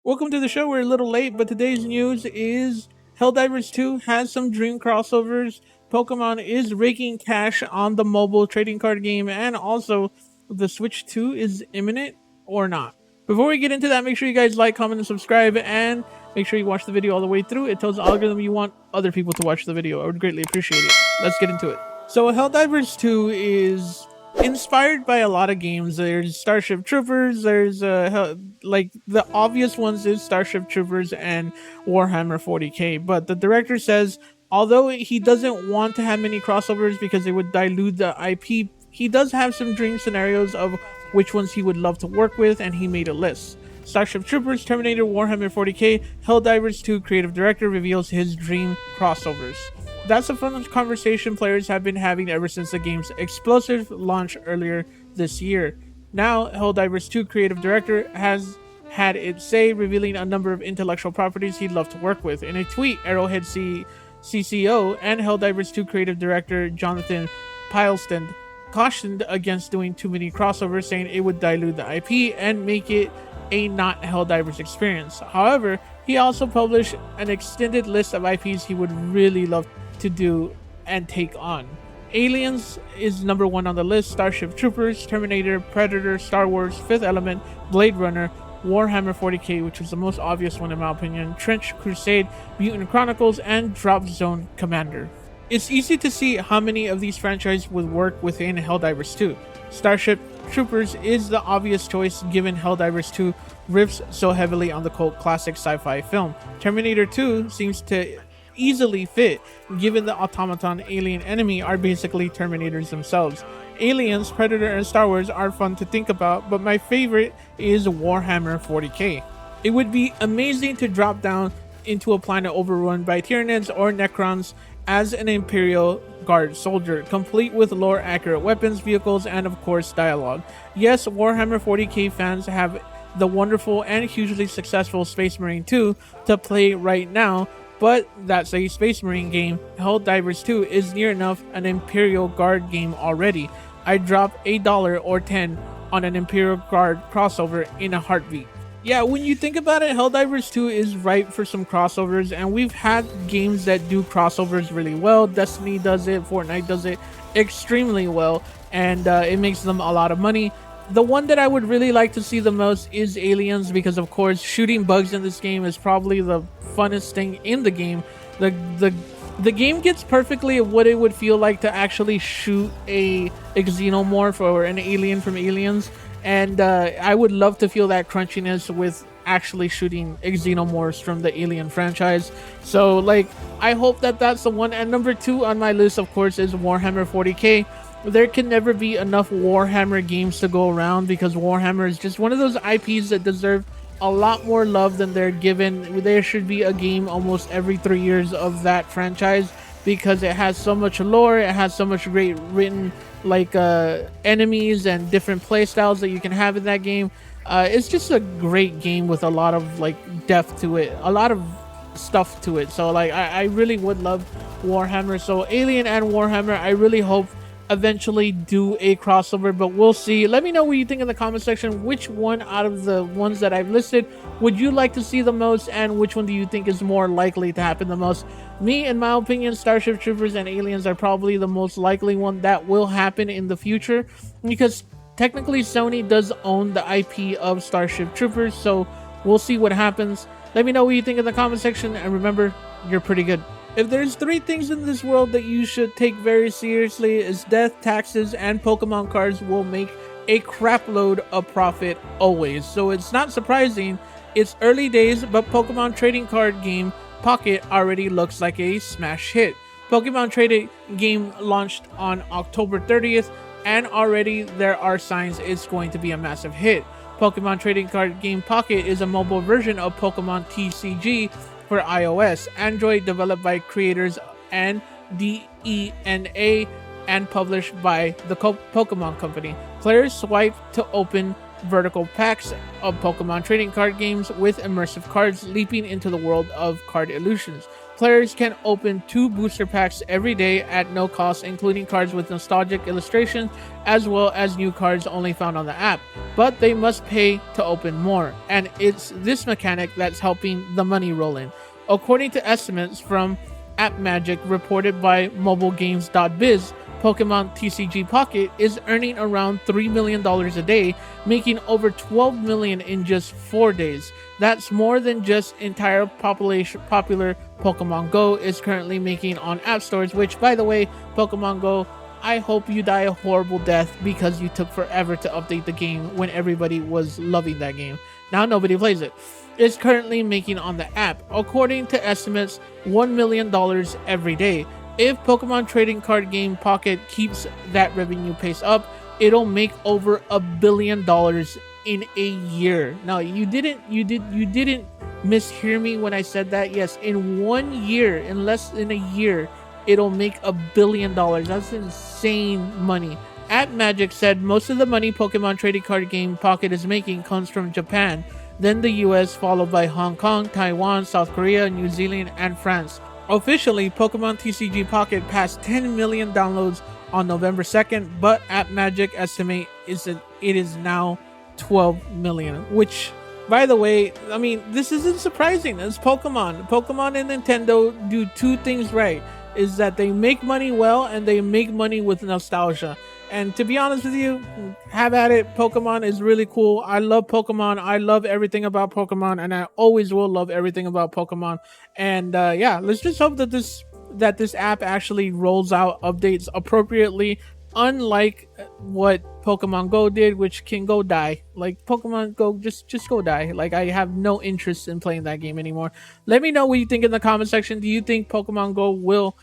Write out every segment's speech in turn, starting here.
Welcome to the show. We're a little late, but today's news is Helldivers 2 has some dream crossovers. Pokemon is raking cash on the mobile trading card game, and also the Switch 2 is imminent or not. Before we get into that, make sure you guys like, comment, and subscribe, and make sure you watch the video all the way through. It tells the algorithm you want other people to watch the video. I would greatly appreciate it. Let's get into it. So Helldivers 2 is inspired by a lot of games. There's Starship Troopers, there's like the obvious ones is Starship Troopers and Warhammer 40k, but the director says although he doesn't want to have many crossovers because it would dilute the IP, he does have some dream scenarios of which ones he would love to work with, and he made a list. Starship Troopers, Terminator, Warhammer 40k, Helldivers 2 creative director reveals his dream crossovers. That's a fun conversation players have been having ever since the game's explosive launch earlier this year. Now, Helldivers 2 creative director has had it say, revealing a number of intellectual properties he'd love to work with. In a tweet, Arrowhead CCO and Helldivers 2 creative director Jonathan Pilon cautioned against doing too many crossovers, saying it would dilute the IP and make it a not Helldivers experience. However, he also published an extended list of IPs he would really love to do and take on. Aliens is number 1 on the list. Starship Troopers, Terminator, Predator, Star Wars, Fifth Element, Blade Runner, Warhammer 40k, which was the most obvious one in my opinion, Trench Crusade, Mutant Chronicles, and Drop Zone Commander. It's easy to see how many of these franchises would work within Helldivers 2. Starship Troopers is the obvious choice given Helldivers 2 riffs so heavily on the cult classic sci-fi film. Terminator 2 seems to easily fit given the automaton alien enemy are basically Terminators themselves. Aliens, Predator, and Star Wars are fun to think about, but my favorite is Warhammer 40k. It would be amazing to drop down into a planet overrun by Tyranids or Necrons as an Imperial Guard soldier, complete with lore accurate weapons, vehicles, and of course dialogue. Yes, Warhammer 40k fans have the wonderful and hugely successful Space Marine 2 to play right now, but that's a Space Marine game. Helldivers 2 is near enough an Imperial Guard game already. I'd drop $1 or 10 on an Imperial Guard crossover in a heartbeat. Yeah, when you think about it, Helldivers 2 is ripe for some crossovers, and we've had games that do crossovers really well. Destiny does it, Fortnite does it extremely well, and it makes them a lot of money. The one that I would really like to see the most is Aliens, because of course shooting bugs in this game is probably the funnest thing in the game. The game gets perfectly what it would feel like to actually shoot a xenomorph or an alien from Aliens, and I would love to feel that crunchiness with actually shooting xenomorphs from the Alien franchise. So like, I hope that that's the one. And number 2 on my list of course is Warhammer 40k. There can never be enough Warhammer games to go around, because Warhammer is just one of those IPs that deserve a lot more love than they're given. There should be a game almost every 3 years of that franchise, because it has so much lore, it has so much great written like enemies and different play styles that you can have in that game. It's just a great game with a lot of like depth to it, a lot of stuff to it. So like I really would love Warhammer. So Alien and Warhammer, I really hope eventually do a crossover, but we'll see. Let me know what you think in the comment section. Which one out of the ones that I've listed would you like to see the most, and which one do you think is more likely to happen the most? Me, in my opinion, Starship Troopers and Aliens are probably the most likely one that will happen in the future, because technically Sony does own the IP of Starship Troopers, so we'll see what happens. Let me know what you think in the comment section, and remember, you're pretty good. If there's 3 things in this world that you should take very seriously, is death, taxes, and Pokemon cards will make a crapload of profit always. So it's not surprising. It's early days, but Pokemon trading card game Pocket already looks like a smash hit. Pokemon trading game launched on October 30th, and already there are signs it's going to be a massive hit. Pokemon trading card game Pocket is a mobile version of Pokemon TCG for iOS, Android, developed by creators and DENA and published by the Pokemon Company. Players swipe to open vertical packs of Pokemon trading card games with immersive cards leaping into the world of card illusions. Players can open 2 booster packs every day at no cost, including cards with nostalgic illustrations as well as new cards only found on the app. But they must pay to open more, and it's this mechanic that's helping the money roll in. According to estimates from App Magic reported by mobilegames.biz, Pokemon TCG Pocket is earning around $3 million a day, making over $12 million in just 4 days. That's more than just entire popular Pokemon Go is currently making on app stores, which, by the way, Pokemon Go, I hope you die a horrible death because you took forever to update the game when everybody was loving that game. Now nobody plays it. It's currently making on the app, according to estimates, $1 million every day. If Pokemon trading card game Pocket keeps that revenue pace up, it'll make over $1 billion in a year. Now, you didn't mishear me when I said that. Yes, in 1 year, in less than a year, it'll make $1 billion. That's insane money. App Magic said most of the money Pokemon trading card game Pocket is making comes from Japan, then the US, followed by Hong Kong, Taiwan, South Korea, New Zealand, and France. Officially, Pokemon TCG Pocket passed 10 million downloads on November 2nd, but App Magic estimate is that it is now 12 million, which, by the way, I mean, this isn't surprising. It's Pokemon. Pokemon and Nintendo do 2 things right, is that they make money well and they make money with nostalgia. And to be honest with you, have at it. Pokemon is really cool. I love Pokemon. I love everything about Pokemon, and I always will love everything about Pokemon. And yeah, let's just hope that this app actually rolls out updates appropriately, unlike what Pokemon Go did, which can go die. Like, Pokemon Go, just go die. Like, I have no interest in playing that game anymore. Let me know what you think in the comment section. Do you think Pokemon Go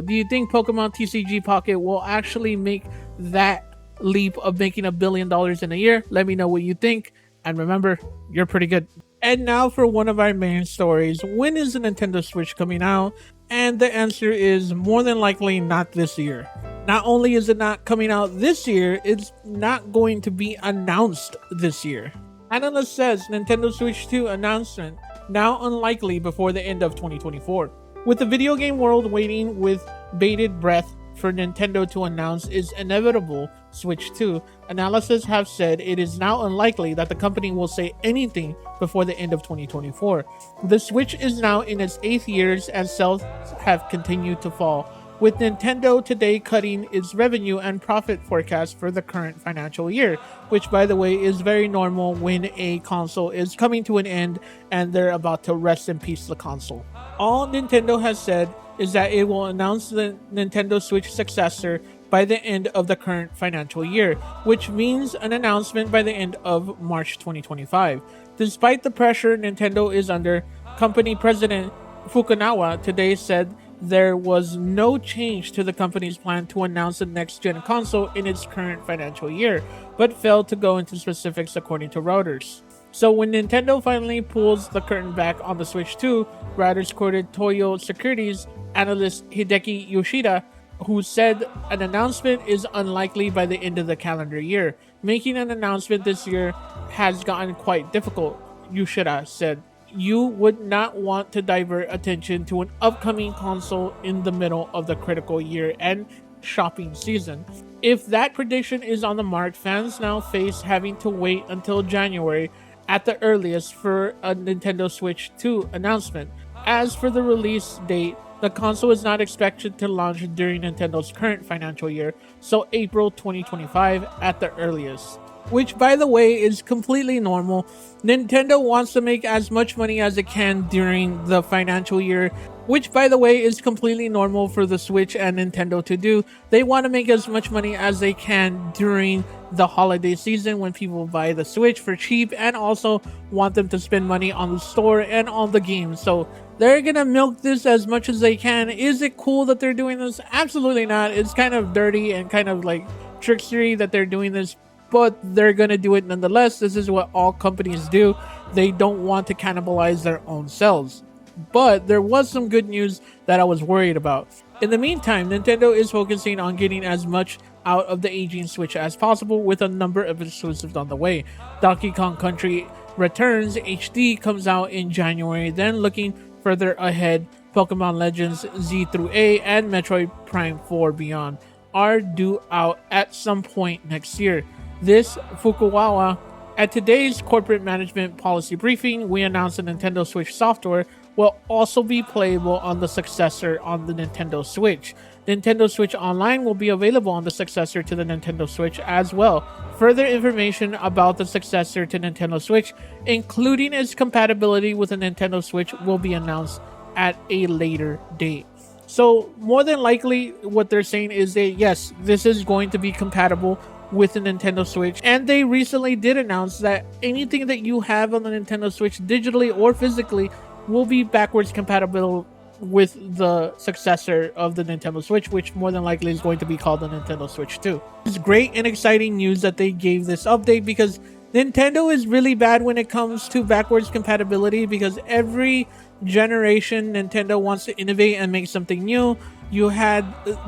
do you think Pokemon TCG Pocket will actually make that leap of making $1 billion in a year? Let me know what you think. And remember, you're pretty good. And now for one of our main stories. When is the Nintendo Switch coming out? And the answer is more than likely not this year. Not only is it not coming out this year, it's not going to be announced this year. Analyst says Nintendo Switch 2 announcement now unlikely before the end of 2024. With the video game world waiting with bated breath for Nintendo to announce its inevitable Switch 2, analysts have said it is now unlikely that the company will say anything before the end of 2024. The Switch is now in its 8th year as sales have continued to fall, with Nintendo today cutting its revenue and profit forecast for the current financial year, which, by the way, is very normal when a console is coming to an end and they're about to rest in peace the console. All Nintendo has said is that it will announce the Nintendo Switch successor by the end of the current financial year, which means an announcement by the end of March 2025. Despite the pressure Nintendo is under, company president Fukunawa today said there was no change to the company's plan to announce the next-gen console in its current financial year, but failed to go into specifics according to Reuters. So when Nintendo finally pulls the curtain back on the Switch 2, Reuters quoted Toyo Securities analyst Hideki Yoshida, who said an announcement is unlikely by the end of the calendar year. Making an announcement this year has gotten quite difficult, Yoshida said. You would not want to divert attention to an upcoming console in the middle of the critical year-end shopping season. If that prediction is on the mark, fans now face having to wait until January at the earliest for a Nintendo Switch 2 announcement. As for the release date, the console is not expected to launch during Nintendo's current financial year, so April 2025 at the earliest. Which, by the way, is completely normal. Nintendo wants to make as much money as it can during the financial year, which, by the way, is completely normal for the Switch and Nintendo to do. They want to make as much money as they can during the holiday season when people buy the Switch for cheap, and also want them to spend money on the store and on the games. So they're gonna milk this as much as they can. Is it cool that they're doing this? Absolutely not. It's kind of dirty and kind of like trickstery that they're doing this, but they're gonna do it nonetheless. This is what all companies do. They don't want to cannibalize their own sales. But there was some good news that I was worried about. In the meantime, Nintendo is focusing on getting as much out of the aging Switch as possible, with a number of exclusives on the way. Donkey Kong Country Returns HD comes out in January, then looking further ahead, Pokemon Legends Z through A and Metroid Prime 4 Beyond are due out at some point next year. This Fukuwawa, at today's corporate management policy briefing, we announced the Nintendo Switch software will also be playable on the successor on the Nintendo Switch. Nintendo Switch Online will be available on the successor to the Nintendo Switch as well. Further information about the successor to Nintendo Switch, including its compatibility with the Nintendo Switch, will be announced at a later date. So more than likely what they're saying is that yes, this is going to be compatible with the Nintendo Switch, and they recently did announce that anything that you have on the Nintendo Switch digitally or physically will be backwards compatible with the successor of the Nintendo Switch, which more than likely is going to be called the Nintendo Switch 2. It's great and exciting news that they gave this update, because Nintendo is really bad when it comes to backwards compatibility, because every generation Nintendo wants to innovate and make something new. You had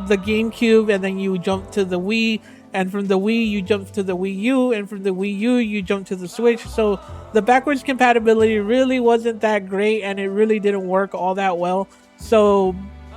the GameCube, and then you jumped to the Wii, and from the Wii you jumped to the Wii U, and from the Wii U you jumped to the Switch. So the backwards compatibility really wasn't that great, and it really didn't work all that well. So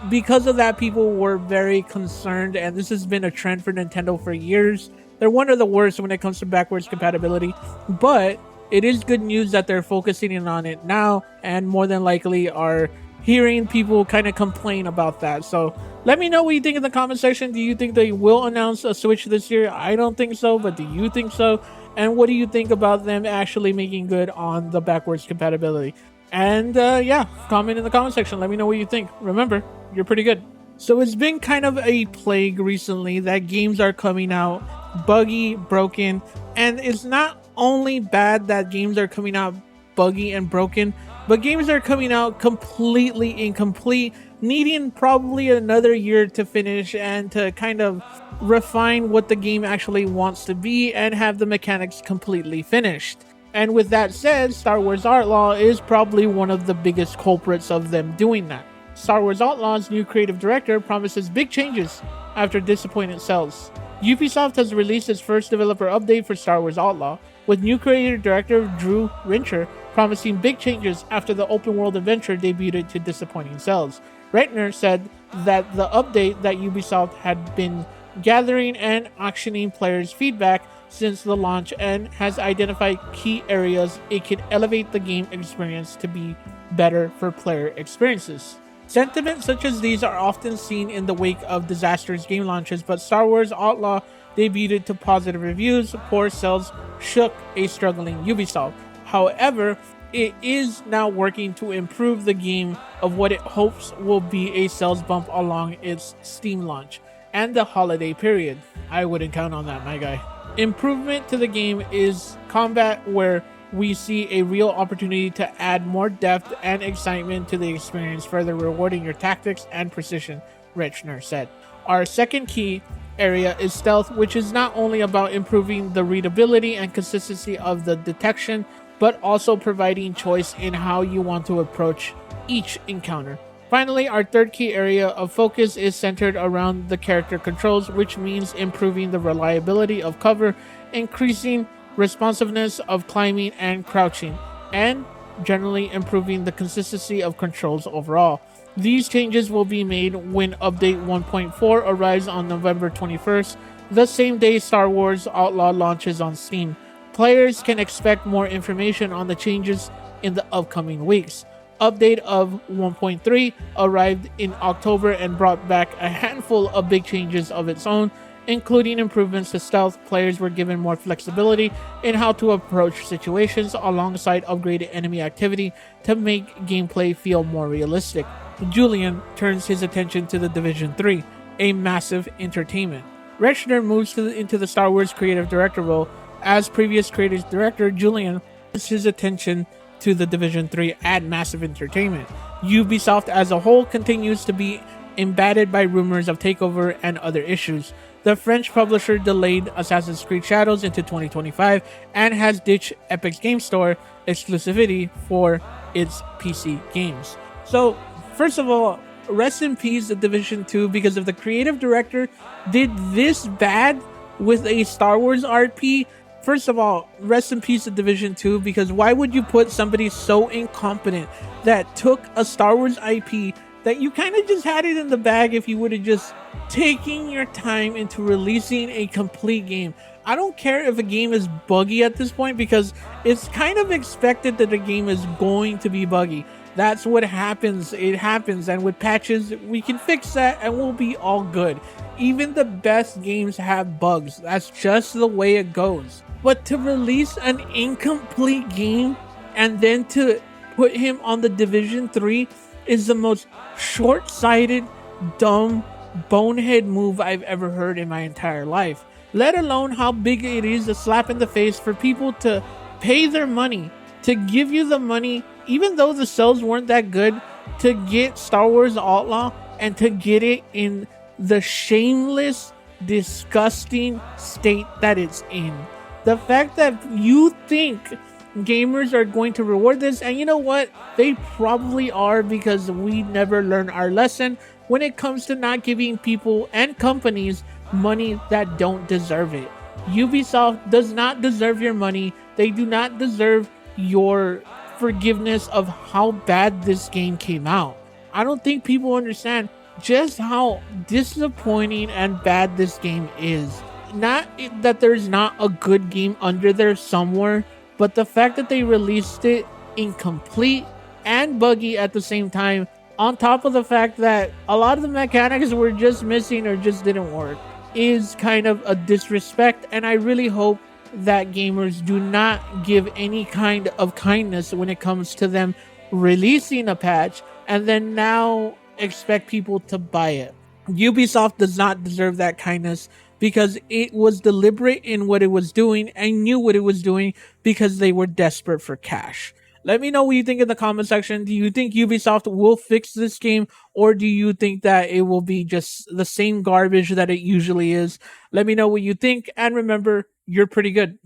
because of that, people were very concerned, and this has been a trend for Nintendo for years. They're one of the worst when it comes to backwards compatibility, but it is good news that they're focusing in on it now, and more than likely are hearing people kind of complain about that. So let me know what you think in the comment section. Do you think they will announce a Switch this year? I don't think so, but do you think so? And what do you think about them actually making good on the backwards compatibility? And yeah, comment in the comment section. Let me know what you think. Remember, you're pretty good. So it's been kind of a plague recently that games are coming out buggy, broken, and it's not only bad that games are coming out buggy and broken, but games are coming out completely incomplete, needing probably another year to finish and to kind of refine what the game actually wants to be and have the mechanics completely finished. And with that said, Star Wars Outlaw is probably one of the biggest culprits of them doing that. Star Wars Outlaw's new creative director promises big changes after disappointing sales. Ubisoft has released its first developer update for Star Wars Outlaw, with new creative director Drew Rincher promising big changes after the open world adventure debuted to disappointing sales. Rentner said that the update that Ubisoft had been gathering and auctioning players' feedback since the launch and has identified key areas it could elevate the game experience to be better for player experiences. Sentiments such as these are often seen in the wake of disastrous game launches, but Star Wars Outlaw debuted to positive reviews. Poor sales shook a struggling Ubisoft. However, it is now working to improve the game of what it hopes will be a sales bump along its Steam launch and the holiday period. I wouldn't count on that, my guy. Improvement to the game is combat, where we see a real opportunity to add more depth and excitement to the experience, further rewarding your tactics and precision, Rechner said. Our second key area is stealth, which is not only about improving the readability and consistency of the detection, but also providing choice in how you want to approach each encounter. Finally, our third key area of focus is centered around the character controls, which means improving the reliability of cover, increasing responsiveness of climbing and crouching, and generally improving the consistency of controls overall. These changes will be made when Update 1.4 arrives on November 21st, the same day Star Wars Outlaw launches on Steam. Players can expect more information on the changes in the upcoming weeks. Update of 1.3 arrived in October and brought back a handful of big changes of its own, including improvements to stealth. Players were given more flexibility in how to approach situations alongside upgraded enemy activity to make gameplay feel more realistic. Julian turns his attention to the Division 3, a massive entertainment. Rechner moves into the Star Wars creative director role. As previous creative director, Julian turns his attention to the Division 3 at Massive Entertainment. Ubisoft as a whole continues to be embattled by rumors of takeover and other issues. The French publisher delayed Assassin's Creed Shadows into 2025 and has ditched Epic's Game Store exclusivity for its PC games. So, first of all, rest in peace the Division 2, because if the creative director did this bad with a Star Wars RP, First of all, rest in peace to Division 2, because why would you put somebody so incompetent that took a Star Wars IP that you kind of just had it in the bag if you would have just taken your time into releasing a complete game? I don't care if a game is buggy at this point, because it's kind of expected that the game is going to be buggy. That's what happens. It happens. And with patches, we can fix that and we'll be all good. Even the best games have bugs. That's just the way it goes. But to release an incomplete game and then to put him on the Division 3 is the most short sighted, dumb, bonehead move I've ever heard in my entire life. Let alone how big it is a slap in the face for people to pay their money, to give you the money, even though the sales weren't that good, to get Star Wars Outlaw and to get it in the shameless, disgusting state that it's in. The fact that you think gamers are going to reward this, and you know what? They probably are, because we never learn our lesson when it comes to not giving people and companies money that don't deserve it. Ubisoft does not deserve your money. They do not deserve your forgiveness of how bad this game came out. I don't think people understand just how disappointing and bad this game is. Not that there's not a good game under there somewhere, but the fact that they released it incomplete and buggy at the same time, on top of the fact that a lot of the mechanics were just missing or just didn't work, is kind of a disrespect. And I really hope that gamers do not give any kind of kindness when it comes to them releasing a patch and then now expect people to buy it. Ubisoft does not deserve that kindness, because it was deliberate in what it was doing and knew what it was doing because they were desperate for cash. Let me know what you think in the comment section. Do you think Ubisoft will fix this game, or do you think that it will be just the same garbage that it usually is? Let me know what you think, and remember, you're pretty good.